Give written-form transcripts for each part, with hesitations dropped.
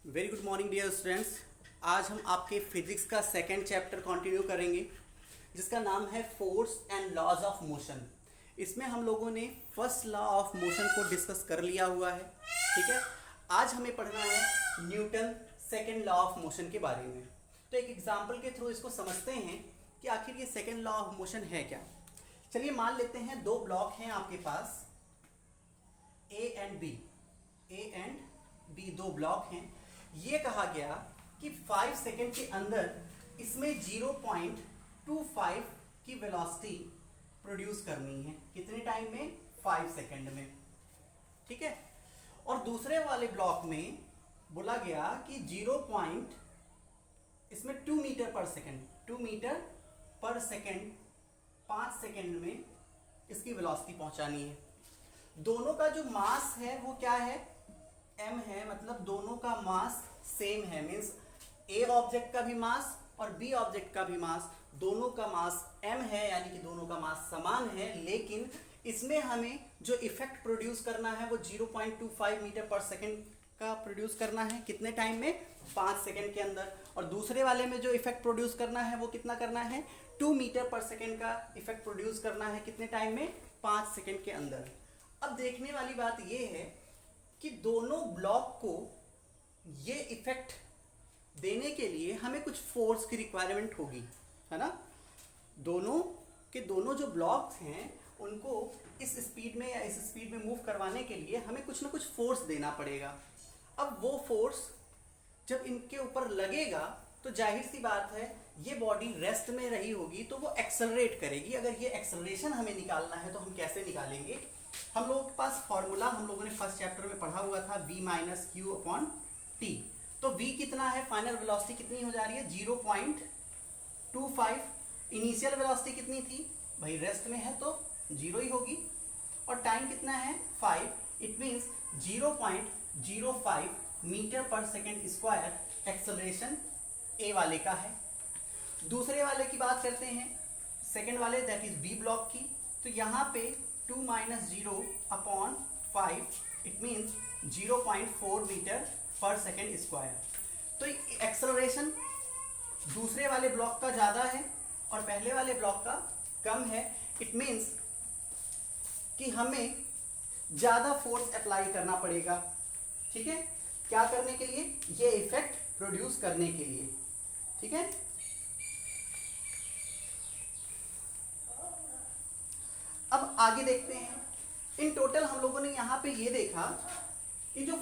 Very good morning dear students. आज हम आपके फिजिक्स का सेकेंड चैप्टर कंटिन्यू करेंगे जिसका नाम है force and laws of motion. इसमें हम लोगों ने फर्स्ट लॉ ऑफ मोशन को डिस्कस कर लिया हुआ है। ठीक है, आज हमें पढ़ना है Newton second law of motion के बारे में। तो एक एग्जाम्पल के थ्रू इसको समझते हैं कि आखिर ये सेकेंड लॉ ऑफ मोशन है क्या। चलिए मान लेते हैं दो ब्लॉक हैं आपके पास ए एंड बी दो ब्लॉक हैं। ये कहा गया कि 5 सेकेंड के अंदर इसमें 0.25 की वेलोसिटी प्रोड्यूस करनी है। कितने टाइम में? 5 सेकेंड में। ठीक है, और दूसरे वाले ब्लॉक में बोला गया कि इसमें 2 मीटर पर सेकेंड 2 मीटर पर सेकेंड 5 सेकेंड में इसकी वेलोसिटी पहुंचानी है। दोनों का जो मास है वो क्या है? m है, मतलब दोनों का मास सेम है। मीन्स a ऑब्जेक्ट का भी मास और b ऑब्जेक्ट का भी मास, दोनों का मास m है, यानी कि दोनों का मास समान है। लेकिन इसमें हमें जो इफेक्ट प्रोड्यूस करना है वो 0.25 मीटर पर सेकेंड का प्रोड्यूस करना है। कितने टाइम में? 5 सेकेंड के अंदर। और दूसरे वाले में जो इफेक्ट प्रोड्यूस करना है वो कितना करना है? 2 मीटर पर सेकेंड का इफेक्ट प्रोड्यूस करना है। कितने टाइम में? 5 सेकेंड के अंदर। अब देखने वाली बात ये है कि दोनों ब्लॉक को ये इफेक्ट देने के लिए हमें कुछ फोर्स की रिक्वायरमेंट होगी, है ना। दोनों के दोनों जो ब्लॉक्स हैं उनको इस स्पीड में या इस स्पीड में मूव करवाने के लिए हमें कुछ ना कुछ फोर्स देना पड़ेगा। अब वो फोर्स जब इनके ऊपर लगेगा तो जाहिर सी बात है ये बॉडी रेस्ट में रही होगी तो वो एक्सेलरेट करेगी। अगर ये एक्सेलरेशन हमें निकालना है तो हम कैसे निकालेंगे? हम लोगों के पास फॉर्मूला हम लोगों ने फर्स्ट चैप्टर में पढ़ा हुआ था v minus Q upon T. तो v कितना है? फाइनल वेलोसिटी कितनी हो जा रही है? 0.25। इनिशियल वेलोसिटी कितनी थी? भाई रेस्ट में है तो 0 ही होगी। और टाइम कितना है? 5। इट मीन्स 0.05 मीटर पर सेकेंड स्क्वायर एक्सेलरेशन ए वाले का है। दूसरे वाले की बात करते हैं, सेकेंड वाले, दैट इज बी ब्लॉक की। तो यहाँ पे 2 minus 0 upon 5, it means 0.4 metre पर सेकेंड स्क्वायर। तो एक्सेलरेशन दूसरे वाले ब्लॉक का ज़्यादा है और पहले वाले ब्लॉक का कम है। इट मीन्स कि हमें ज़्यादा फोर्स अप्लाई करना पड़ेगा। ठीक है, क्या करने के लिए? ये इफेक्ट प्रोड्यूस करने के लिए। ठीक है, अब आगे देखते हैं। इन टोटल हम लोगों ने यहां पे ये देखा कि जो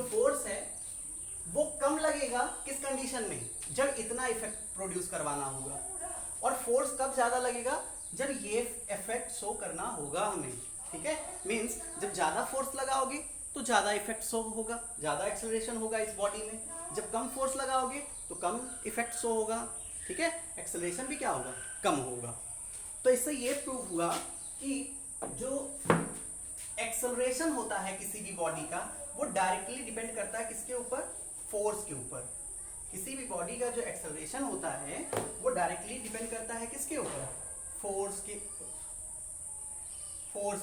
फोर्स है वो कम लगेगा किस कंडीशन में? जब इतना इफेक्ट प्रोड्यूस करवाना होगा। और फोर्स कब ज्यादा लगेगा? जब ये इफेक्ट शो करना होगा हमें। ठीक है, मींस जब ज्यादा फोर्स लगाओगे तो ज्यादा इफेक्ट शो होगा, ज्यादा एक्सेलरेशन होगा इस बॉडी में। जब कम फोर्स लगाओगे तो कम इफेक्ट शो होगा। ठीक है, एक्सेलरेशन भी क्या होगा? कम होगा। तो इससे ये प्रूव हुआ कि जो एक्सेलरेशन होता है किसी भी बॉडी का वो डायरेक्टली डिपेंड करता है किसके ऊपर? फोर्स के ऊपर। किसी भी बॉडी का जो एक्सेलरेशन होता है वो डायरेक्टली डिपेंड करता है किसके ऊपर? फोर्स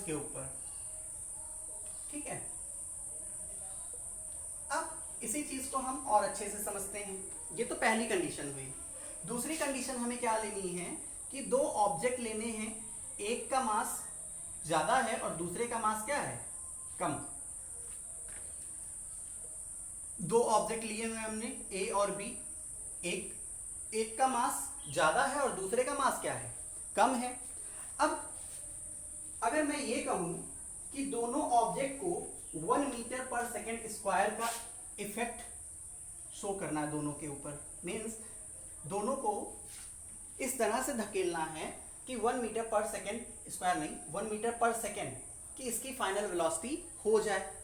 के ऊपर। ठीक है, अब इसी चीज को हम और अच्छे से समझते हैं। ये तो पहली कंडीशन हुई। दूसरी कंडीशन हमें क्या लेनी है कि दो ऑब्जेक्ट लेने हैं, एक का मास ज्यादा है और दूसरे का मास क्या है? कम। दो ऑब्जेक्ट लिए हुए हमने ए और बी। एक का मास ज्यादा है और दूसरे का मास क्या है? कम है। अब अगर मैं ये कहूं कि दोनों ऑब्जेक्ट को 1 मीटर पर सेकेंड स्क्वायर का इफेक्ट शो करना है दोनों के ऊपर, मीन्स दोनों को इस तरह से धकेलना है कि 1 मीटर पर सेकेंड स्क्वायर नहीं, 1 मीटर पर सेकेंड कि इसकी फाइनल वेलोसिटी हो जाए।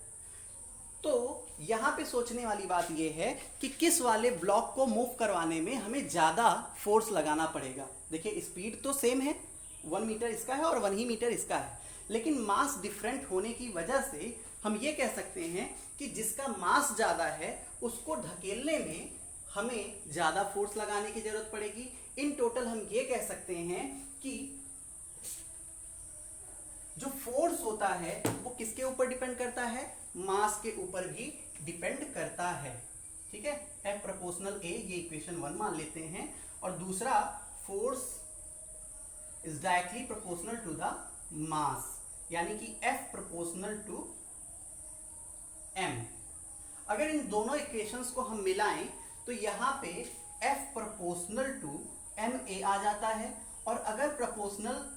तो यहां पे सोचने वाली बात यह है कि किस वाले ब्लॉक को मूव करवाने में हमें ज्यादा फोर्स लगाना पड़ेगा। देखिए स्पीड तो सेम है, 1 मीटर इसका है और 1 ही मीटर इसका है, लेकिन मास डिफरेंट होने की वजह से हम ये कह सकते हैं कि जिसका मास ज्यादा है उसको धकेलने में हमें ज्यादा फोर्स लगाने की जरूरत पड़ेगी। इन टोटल हम ये कह सकते हैं कि जो फोर्स होता है वो किसके ऊपर डिपेंड करता है, मास के ऊपर भी डिपेंड करता है, ठीक है। F प्रोपोर्शनल A, ये इक्वेशन 1 मान लेते हैं। और दूसरा, force is directly proportional to the mass, यानी कि F प्रोपोर्शनल टू M। अगर इन दोनों इक्वेशंस को हम मिलाएं तो यहाँ पे F प्रोपोर्शनल टू MA आ जाता है। और अगर प्रोपोर्शनल,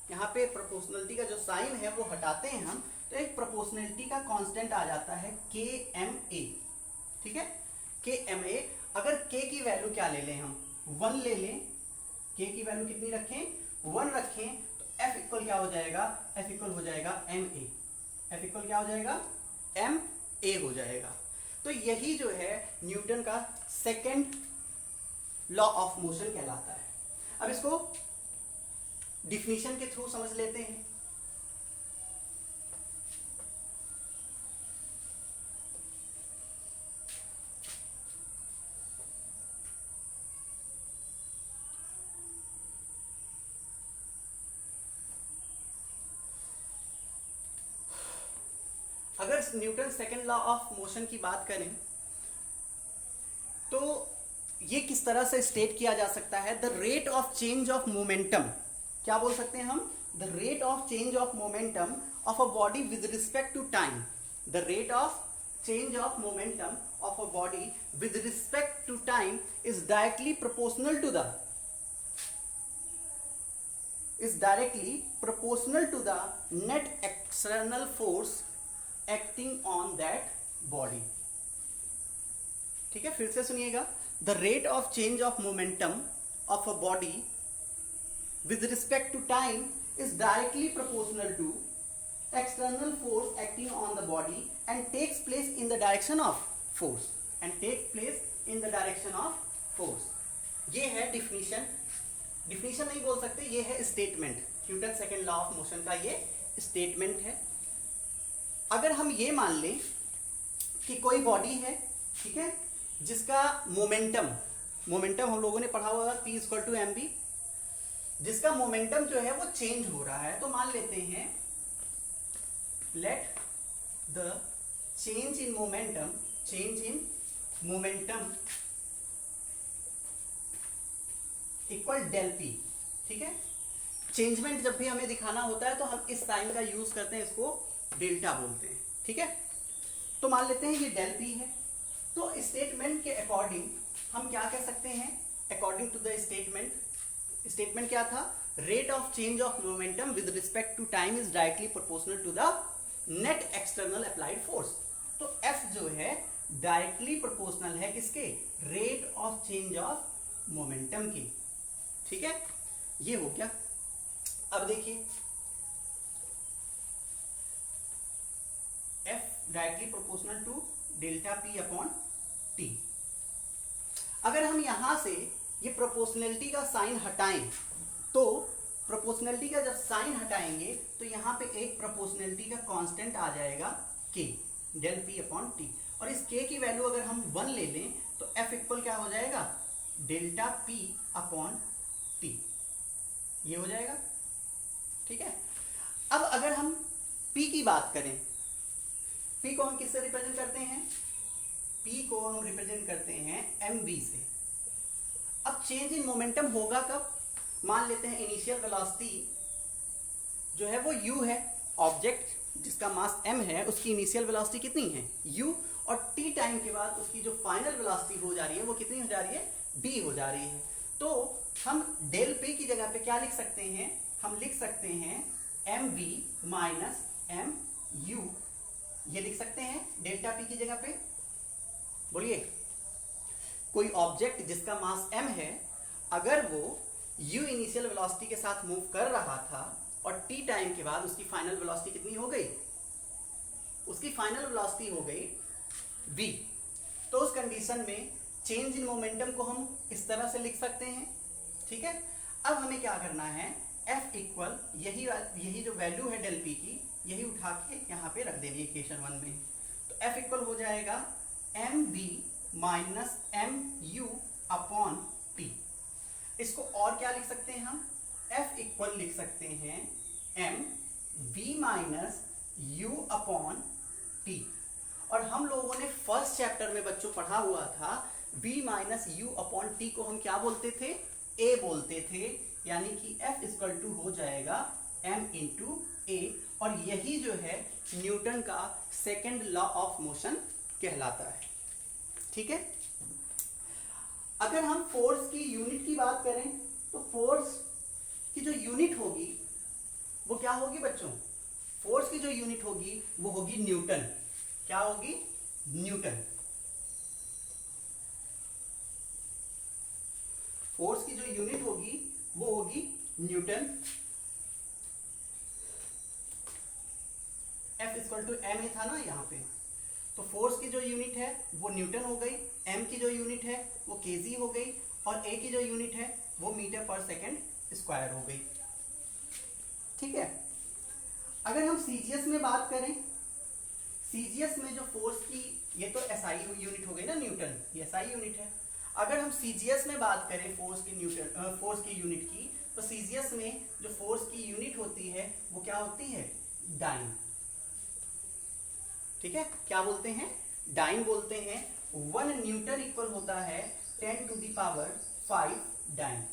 यहाँ पे प्रोपोर्शनलिटी का जो साइन है वो हटाते हैं हम, तो एक प्रोपोर्शनलिटी का कांस्टेंट आ जाता है KMA, ठीक है। KMA, अगर K की वैल्यू क्या ले लें हम, 1 ले लें, K की वैल्यू कितनी रखें, 1 रखें, तो F इक्वल क्या हो जाएगा, F इक्वल हो जाएगा MA। F इक्वल क्या हो जाएगा, MA हो जाएगा। तो यही जो है न्यूटन का सेकेंड लॉ ऑफ मोशन कहलाता है। अब इसको डिफिनीशन के थ्रू समझ लेते हैं। अगर Newton second law of motion की बात करें तो ये किस तरह से स्टेट किया जा सकता है, the rate of change of momentum, क्या बोल सकते हैं हम, the rate of change of momentum of a body with respect to time, the rate of change of momentum of a body with respect to time is directly proportional to the net external force acting on that body। ठीक है, फिर से सुनिएगा, the rate of change of momentum of a body with respect to time is directly proportional to external force acting on the body and takes place in the direction of force, ये है definition. Definition नहीं बोल सकते, ये है statement, Newton second law of motion का ये statement है। अगर हम ये मान लें कि कोई बॉडी है, ठीक है, जिसका मोमेंटम हम लोगों ने पढ़ा हुआ था P = mv, जिसका मोमेंटम जो है वो चेंज हो रहा है, तो मान लेते हैं let the change in momentum equal del p, ठीक है। चेंजमेंट जब भी हमें दिखाना होता है तो हम इस साइन का यूज करते हैं, इसको डेल्टा बोलते हैं, ठीक है। तो मान लेते हैं ये डेल पी है। तो स्टेटमेंट के अकॉर्डिंग हम क्या कह सकते हैं, अकॉर्डिंग टू द स्टेटमेंट क्या था, rate of change of momentum with respect to time is directly proportional to the net external applied force. तो F जो है डायरेक्टली प्रोपोर्शनल है किसके, rate of change of momentum की, ठीक है। ये हो गया। अब देखिए F directly proportional to delta P upon T। अगर हम यहां से ये प्रोपोर्शनलिटी का साइन हटाएं, तो प्रोपोर्शनलिटी का जब साइन हटाएंगे तो यहां पे एक प्रोपोर्शनलिटी का कांस्टेंट आ जाएगा K, del P upon T। और इस K की वैल्यू अगर हम 1 ले लें तो F इक्वल क्या हो जाएगा, डेल्टा P अपॉन T, ये हो जाएगा, ठीक है। अब अगर हम P की बात करें, P को हम किससे रिप्रेजेंट करते हैं, P को हम रिप्रेजेंट करते हैं mv से। अब चेंज इन मोमेंटम होगा कब, मान लेते हैं इनिशियल वेलोसिटी जो है वो u है, ऑब्जेक्ट जिसका मास m है उसकी इनिशियल वेलोसिटी कितनी है u, और t टाइम के बाद उसकी जो फाइनल वेलोसिटी हो जा रही है वो कितनी हो जा रही है, b हो जा रही है। तो हम डेल p की जगह पे क्या लिख सकते हैं, हम लिख सकते हैं mv माइनस mu, ये लिख सकते हैं डेल्टा p की जगह पे। बोलिए, कोई ऑब्जेक्ट जिसका मास m है, अगर वो u इनिशियल वेलोसिटी के साथ मूव कर रहा था और t टाइम के बाद उसकी फाइनल वेलोसिटी कितनी हो गई, उसकी फाइनल वेलोसिटी हो गई v, तो उस कंडीशन में चेंज इन मोमेंटम को हम इस तरह से लिख सकते हैं, ठीक है। अब हमें क्या करना है, F इक्वल यही जो वैल्यू है डेल p की, यही उठा के यहाँ पे रख देनी है इक्वेशन 1 में। तो F इक्वल हो जाएगा mv minus mu upon t। इसको और क्या लिख सकते हैं हम, F इक्वल लिख सकते हैं m v minus you upon T. और हम लोगों ने फर्स्ट चैप्टर में बच्चों पढ़ा हुआ था v minus you upon T को हम क्या बोलते थे, a बोलते थे, यानी कि F इक्वल टू हो जाएगा m इंटू ए। और यही जो है न्यूटन का सेकेंड लॉ ऑफ मोशन कहलाता है। ठीक है, अगर हम फोर्स की यूनिट की बात करें तो फोर्स की जो यूनिट होगी वो क्या होगी बच्चों, फोर्स की जो यूनिट होगी वो होगी न्यूटन। क्या होगी, न्यूटन। फोर्स की जो यूनिट होगी वो होगी newton. F equal to M ही था ना यहाँ पे, तो फोर्स की जो यूनिट है वो न्यूटन हो गई, m की जो यूनिट है वो केजी हो गई, और a की जो यूनिट है वो मीटर पर सेकेंड स्क्वायर हो गई। ठीक है, अगर हम सीजीएस में बात करें, सीजीएस में जो फोर्स की, ये तो एसआई यूनिट हो गई ना न्यूटन, ये एसआई यूनिट है। अगर हम सीजीएस में बात करें फोर्स की यूनिट की, तो सीजीएस में जो फोर्स की यूनिट होती है वो क्या होती है, डाइन। ठीक है, क्या बोलते हैं, डाइन बोलते हैं। 1 न्यूटन इक्वल होता है 10 टू द पावर 5 डाइन।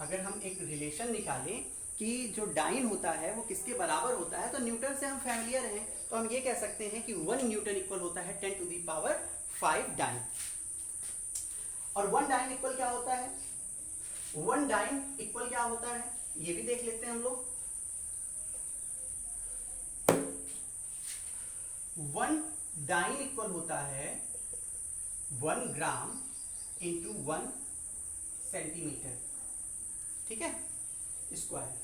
अगर हम एक रिलेशन निकालें कि जो डाइन होता है वो किसके बराबर होता है, तो न्यूटन से हम फैमिलियर हैं, तो हम ये कह सकते हैं कि 1 न्यूटन इक्वल होता है 10 टू द पावर 5 डाइन। और 1 डाइन इक्वल क्या होता है, 1 डाइन इक्वल क्या होता है ये भी देख लेते हैं हम लोग। 1 डाइन इक्वल होता है 1 ग्राम इंटू 1 सेंटीमीटर। ठीक है, स्क्वायर,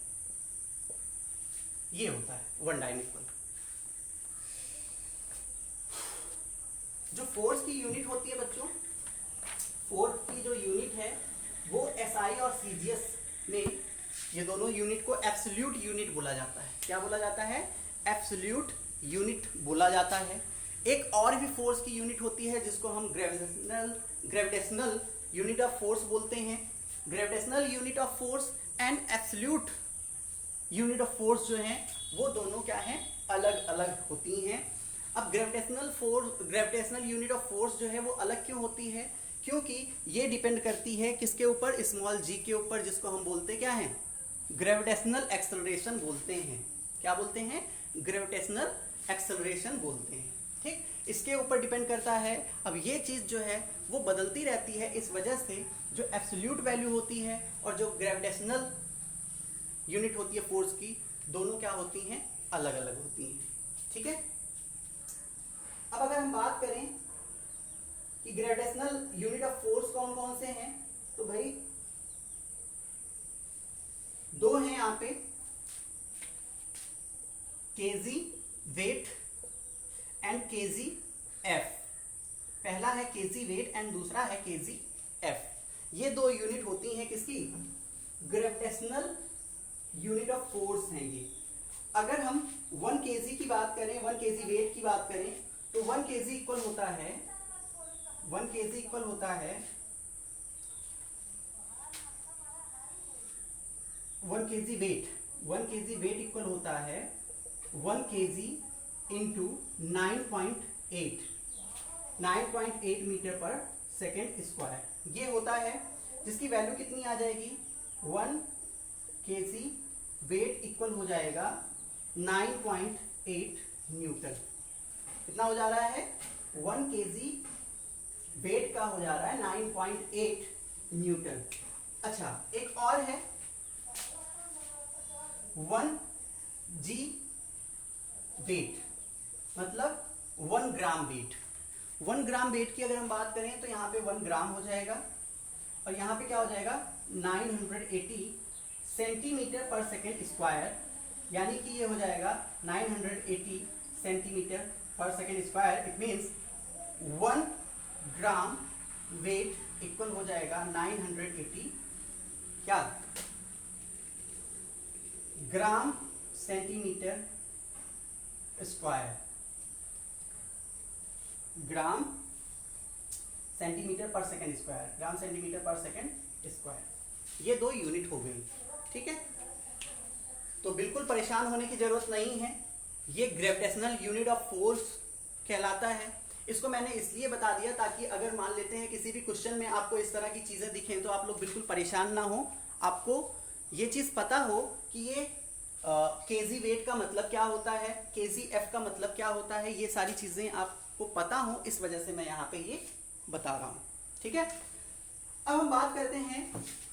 ये होता है 1 डाइन इक्वल। जो फोर्स की यूनिट होती है बच्चों, फोर्स की जो यूनिट है वो एसआई और सीजीएस में ये दोनों यूनिट को एब्सोल्यूट यूनिट बोला जाता है। क्या बोला जाता है, एब्सोल्यूट यूनिट बोला जाता है। एक और भी फोर्स की यूनिट होती है जिसको हम ग्रेविटेशनल यूनिट ऑफ फोर्स बोलते हैं। Gravitational unit of force and absolute unit of force जो है वो दोनों क्या है, अलग अलग होती हैं। अब ग्रेविटेशनल यूनिट ऑफ फोर्स जो है वो अलग क्यों होती है, क्योंकि ये डिपेंड करती है किसके ऊपर, स्मॉल जी के ऊपर, जिसको हम बोलते क्या है, ग्रेविटेशनल एक्सेलरेशन बोलते हैं। क्या बोलते हैं, ग्रेविटेशनल एक्सेलरेशन बोलते हैं। ठीक, इसके ऊपर डिपेंड करता है। अब ये चीज जो है वो बदलती रहती है, इस वजह से जो एब्सोल्यूट वैल्यू होती है और जो ग्रेविटेशनल यूनिट होती है फोर्स की, दोनों क्या होती हैं, अलग अलग होती हैं। ठीक है, अब अगर हम बात करें कि ग्रेविटेशनल यूनिट ऑफ फोर्स कौन कौन से हैं, तो भाई दो हैं यहां पे, KG weight and KG F. पहला है केजी वेट एंड दूसरा है केजी एफ। ये दो यूनिट होती हैं किसकी, ग्रेविटेशनल यूनिट ऑफ फोर्स हैं ये। अगर हम 1 केजी की बात करें, 1 केजी वेट की बात करें, तो 1 केजी इक्वल होता है 1 केजी इक्वल होता है 1 KG weight 1 KG weight equal होता है 1 केजी इंटू 9.8 मीटर पर सेकेंड स्क्वायर। ये होता है जिसकी वैल्यू कितनी आ जाएगी, 1 केजी वेट इक्वल हो जाएगा 9.8 न्यूटन। कितना हो जा रहा है, 1 केजी वेट का हो जा रहा है 9.8 न्यूटन। अच्छा, एक और है 1 जी वेट, मतलब 1 ग्राम वेट। 1 ग्राम वेट की अगर हम बात करें तो यहाँ पे 1 ग्राम हो जाएगा, और यहाँ पे क्या हो जाएगा 980 सेंटीमीटर पर सेकेंड स्क्वायर, यानी कि ये हो जाएगा 980 सेंटीमीटर पर second square. It means 1 gram weight equal हो जाएगा 980 क्या, gram centimetre square, gram centimetre पर सेकेंड स्क्वायर, ग्राम सेंटीमीटर पर सेकेंड स्क्वायर। ये दो यूनिट हो गई। ठीक है, तो बिल्कुल परेशान होने की जरूरत नहीं है। ये ग्रेविटेशनल यूनिट ऑफ फोर्स कहलाता है। इसको मैंने इसलिए बता दिया ताकि अगर मान लेते हैं किसी भी क्वेश्चन में आपको इस तरह की चीज़ें दिखें तो आप लोग बिल्कुल परेशान ना हो, आपको ये चीज़ पता हो कि ये केजी वेट का मतलब क्या होता है, केजी एफ का मतलब क्या होता है, ये सारी चीज़ें आपको पता हो, इस वजह से मैं यहाँ पे ये बता रहा हूँ। ठीक है, अब हम बात करते हैं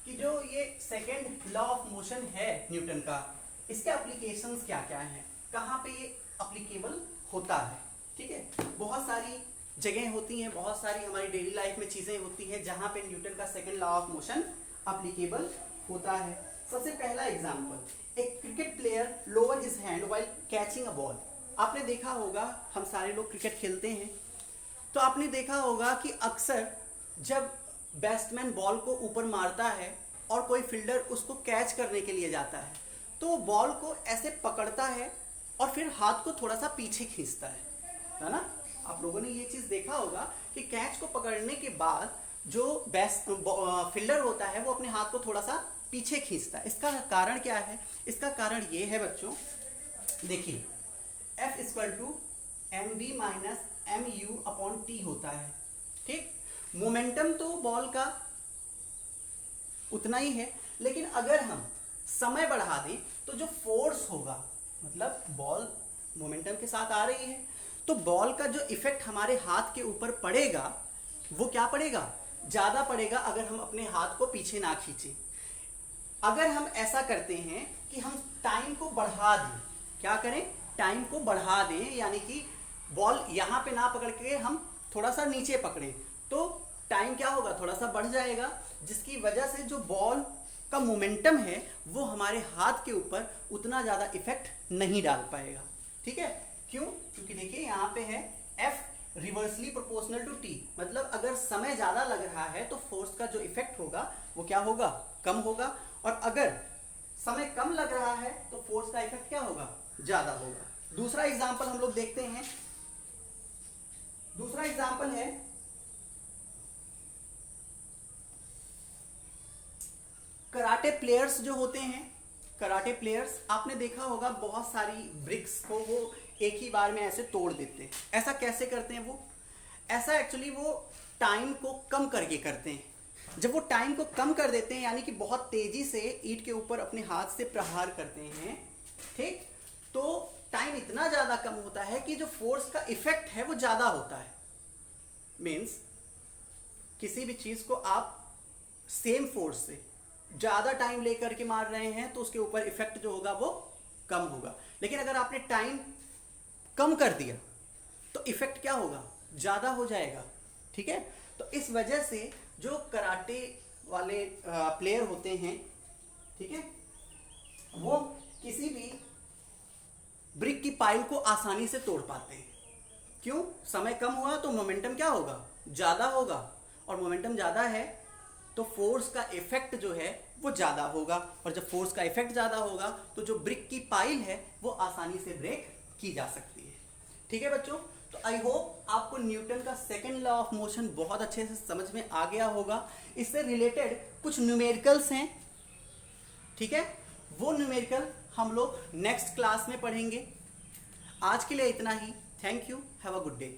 कि जो ये सेकेंड लॉ ऑफ मोशन है न्यूटन का, इसके एप्लीकेशंस क्या क्या हैं, कहाँ पे ये एप्लीकेबल होता है। ठीक है, बहुत सारी जगह होती हैं, बहुत सारी हमारी डेली लाइफ में चीज़ें होती हैं जहाँ पे न्यूटन का second law of motion applicable होता है। सबसे पहला एग्जाम्पल, एक cricket player lower his hand while catching a ball. आपने देखा होगा, हम सारे लोग क्रिकेट खेलते हैं, तो आपने देखा होगा कि अक्सर जब बैट्समैन बॉल को ऊपर मारता है और कोई फील्डर उसको कैच करने के लिए जाता है तो वो बॉल को ऐसे पकड़ता है और फिर हाथ को थोड़ा सा पीछे खींचता है ना। आप लोगों ने ये चीज़ देखा होगा कि कैच को पकड़ने के बाद जो फील्डर होता है वो अपने हाथ को थोड़ा सा पीछे खींचता है। इसका कारण क्या है? इसका कारण ये है बच्चों, देखिए F equal to mv minus mu upon t होता है। ठीक, मोमेंटम तो बॉल का उतना ही है, लेकिन अगर हम समय बढ़ा दें तो जो फोर्स होगा, मतलब बॉल मोमेंटम के साथ आ रही है तो बॉल का जो इफेक्ट हमारे हाथ के ऊपर पड़ेगा वो क्या पड़ेगा? ज्यादा पड़ेगा अगर हम अपने हाथ को पीछे ना खींचें। अगर हम ऐसा करते हैं कि हम टाइम को बढ़ा दें, क्या करें? टाइम को बढ़ा दें, यानी कि बॉल यहाँ पे ना पकड़ के हम थोड़ा सा नीचे पकड़ें तो टाइम क्या होगा? थोड़ा सा बढ़ जाएगा, जिसकी वजह से जो बॉल का मोमेंटम है वो हमारे हाथ के ऊपर उतना ज़्यादा इफेक्ट नहीं डाल पाएगा। ठीक है, क्यों? क्योंकि देखिए यहाँ पे है F reversely proportional to T, मतलब अगर समय ज़्यादा लग रहा है तो फोर्स का जो इफेक्ट होगा वो क्या होगा? कम होगा, और अगर समय कम लग रहा है तो फोर्स का इफेक्ट क्या होगा? ज़्यादा होगा। दूसरा एग्जाम्पल हम लोग देखते हैं। दूसरा एग्जाम्पल है कराटे प्लेयर्स जो होते हैं, कराटे प्लेयर्स आपने देखा होगा बहुत सारी ब्रिक्स को वो एक ही बार में ऐसे तोड़ देते हैं। ऐसा कैसे करते हैं वो? ऐसा एक्चुअली वो टाइम को कम करके करते हैं। जब वो टाइम को कम कर देते हैं, यानी कि बहुत तेजी से ईंट के ऊपर अपने हाथ से प्रहार करते हैं, ठीक, तो टाइम इतना ज़्यादा कम होता है कि जो फोर्स का इफेक्ट है वो ज़्यादा होता है। मीन्स किसी भी चीज़ को आप सेम फोर्स से ज़्यादा टाइम लेकर के मार रहे हैं तो उसके ऊपर इफेक्ट जो होगा वो कम होगा, लेकिन अगर आपने टाइम कम कर दिया तो इफेक्ट क्या होगा? ज़्यादा हो जाएगा। ठीक है, तो इस वजह से जो कराटे वाले प्लेयर होते हैं, ठीक है, वो किसी भी ब्रिक की पाइल को आसानी से तोड़ पाते हैं। क्यों? समय कम हुआ तो मोमेंटम क्या होगा? ज़्यादा होगा, और मोमेंटम ज़्यादा है तो फोर्स का इफेक्ट जो है वो ज़्यादा होगा, और जब फोर्स का इफेक्ट ज़्यादा होगा तो जो ब्रिक की पाइल है वो आसानी से ब्रेक की जा सकती है। ठीक है बच्चों, तो आई होप आपको न्यूटन का सेकेंड लॉ ऑफ मोशन बहुत अच्छे से समझ में आ गया होगा। इससे रिलेटेड कुछ न्यूमेरिकल्स हैं, ठीक है, वो न्यूमेरिकल हम लोग नेक्स्ट क्लास में पढ़ेंगे। आज के लिए इतना ही। Thank you, have a good day.